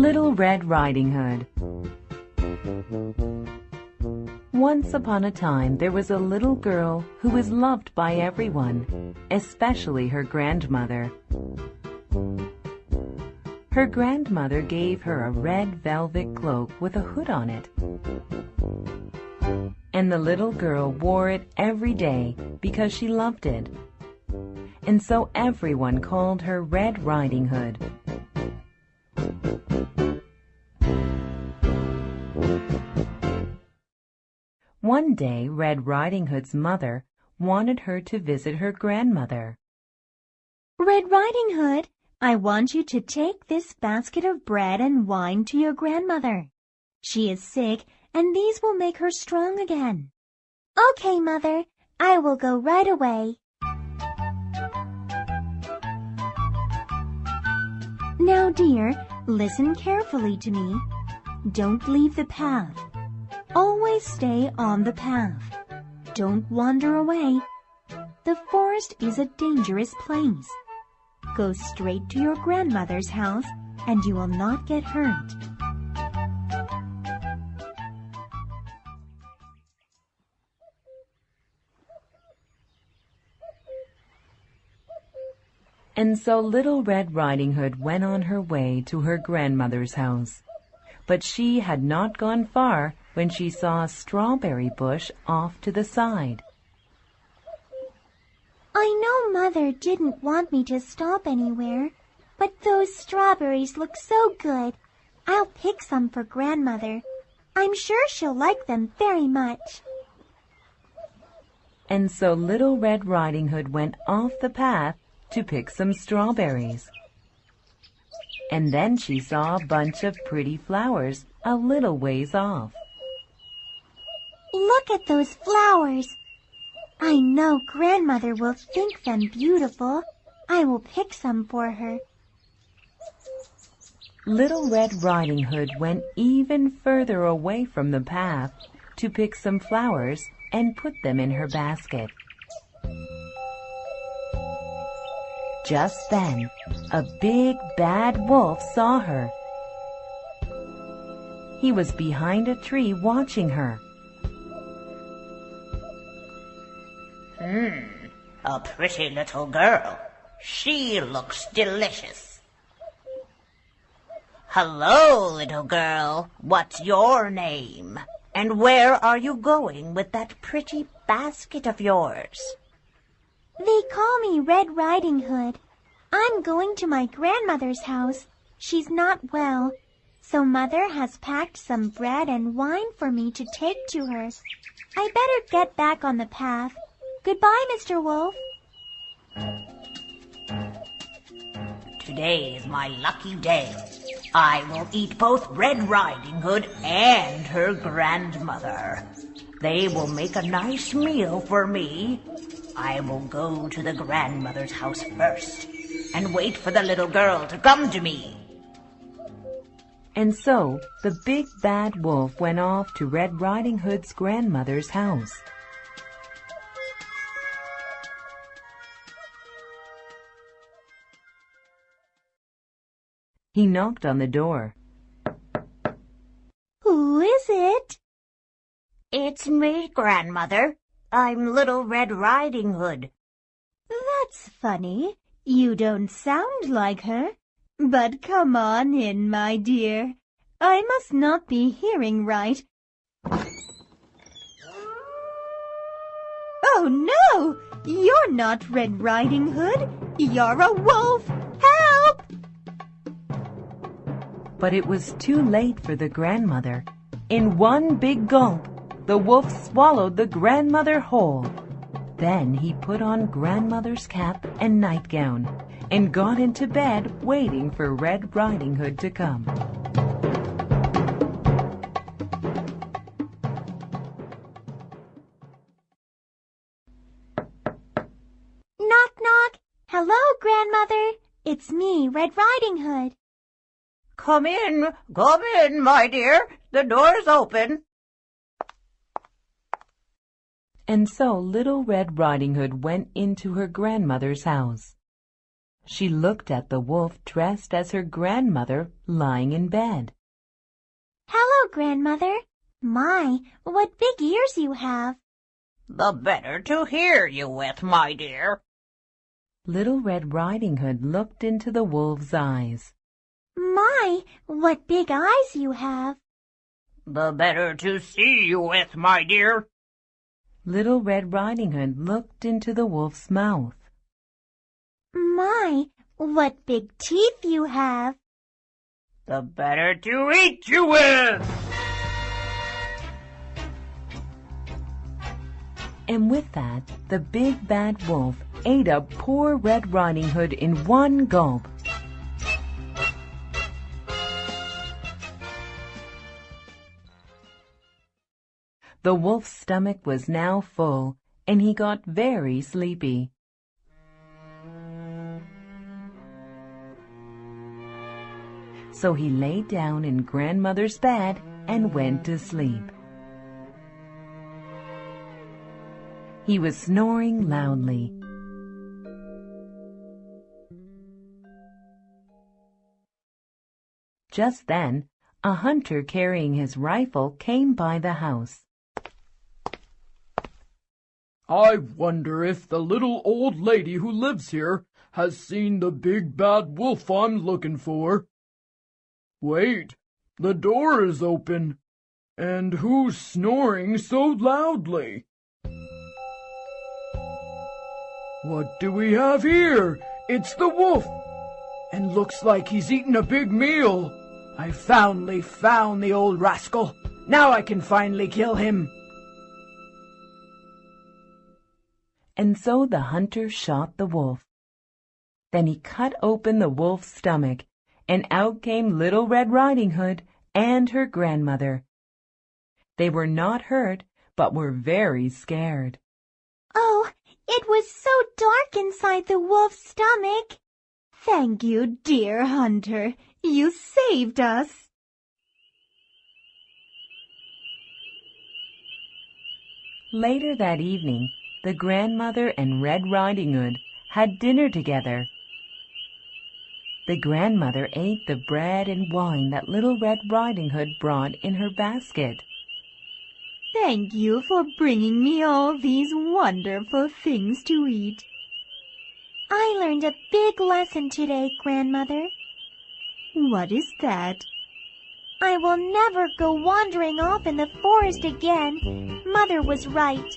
Little Red Riding Hood. Once upon a time there was a little girl who was loved by everyone, especially her grandmother. Her grandmother gave her a red velvet cloak with a hood on it. And the little girl wore it every day because she loved it. And so everyone called her Red Riding Hood. One day, Red Riding Hood's mother wanted her to visit her grandmother. Red Riding Hood, I want you to take this basket of bread and wine to your grandmother. She is sick, and these will make her strong again. Okay, Mother. I will go right away. Now, dear, listen carefully to me. Don't leave the path. Always stay on the path. Don't wander away. The forest is a dangerous place. Go straight to your grandmother's house, and you will not get hurt. And so Little Red Riding Hood went on her way to her grandmother's house. But she had not gone far when she saw a strawberry bush off to the side. I know Mother didn't want me to stop anywhere, but those strawberries look so good. I'll pick some for Grandmother. I'm sure she'll like them very much. And so Little Red Riding Hood went off the path to pick some strawberries. And then she saw a bunch of pretty flowers a little ways off. Look at those flowers. I know Grandmother will think them beautiful. I will pick some for her. Little Red Riding Hood went even further away from the path to pick some flowers and put them in her basket. Just then, a big bad wolf saw her. He was behind a tree watching her. A pretty little girl. She looks delicious. Hello, little girl. What's your name? And where are you going with that pretty basket of yours? They call me Red Riding Hood. I'm going to my grandmother's house. She's not well, so Mother has packed some bread and wine for me to take to her. I better get back on the path. Goodbye, Mr. Wolf. Today is my lucky day. I will eat both Red Riding Hood and her grandmother. They will make a nice meal for me. I will go to the grandmother's house first and wait for the little girl to come to me. And so the big bad wolf went off to Red Riding Hood's grandmother's house. He knocked on the door. Who is it? It's me, Grandmother. I'm Little Red Riding Hood. That's funny. You don't sound like her. But come on in, my dear. I must not be hearing right. Oh, no! You're not Red Riding Hood. You're a wolf. Help! But it was too late for the grandmother. In one big gulp, the wolf swallowed the grandmother whole. Then he put on Grandmother's cap and nightgown and got into bed waiting for Red Riding Hood to come. Knock, knock. Hello, Grandmother. It's me, Red Riding Hood. Come in, my dear. The door's open. And so Little Red Riding Hood went into her grandmother's house. She looked at the wolf dressed as her grandmother lying in bed. Hello, Grandmother. My, what big ears you have. The better to hear you with, my dear. Little Red Riding Hood looked into the wolf's eyes. My, what big eyes you have. The better to see you with, my dear. Little Red Riding Hood looked into the wolf's mouth. My, what big teeth you have. The better to eat you with. And with that, the big bad wolf ate up poor Red Riding Hood in one gulp. The wolf's stomach was now full, and he got very sleepy. So he lay down in Grandmother's bed and went to sleep. He was snoring loudly. Just then, a hunter carrying his rifle came by the house. I wonder if the little old lady who lives here has seen the big bad wolf I'm looking for. Wait, the door is open. And who's snoring so loudly? What do we have here? It's the wolf, and looks like he's eaten a big meal. I finally found the old rascal. Now I can finally kill him. And so the hunter shot the wolf. Then he cut open the wolf's stomach, and out came Little Red Riding Hood and her grandmother. They were not hurt, but were very scared. Oh, it was so dark inside the wolf's stomach. Thank you, dear hunter. You saved us. Later that evening, the grandmother and Red Riding Hood had dinner together. The grandmother ate the bread and wine that Little Red Riding Hood brought in her basket. Thank you for bringing me all these wonderful things to eat. I learned a big lesson today, Grandmother. What is that? I will never go wandering off in the forest again. Mother was right.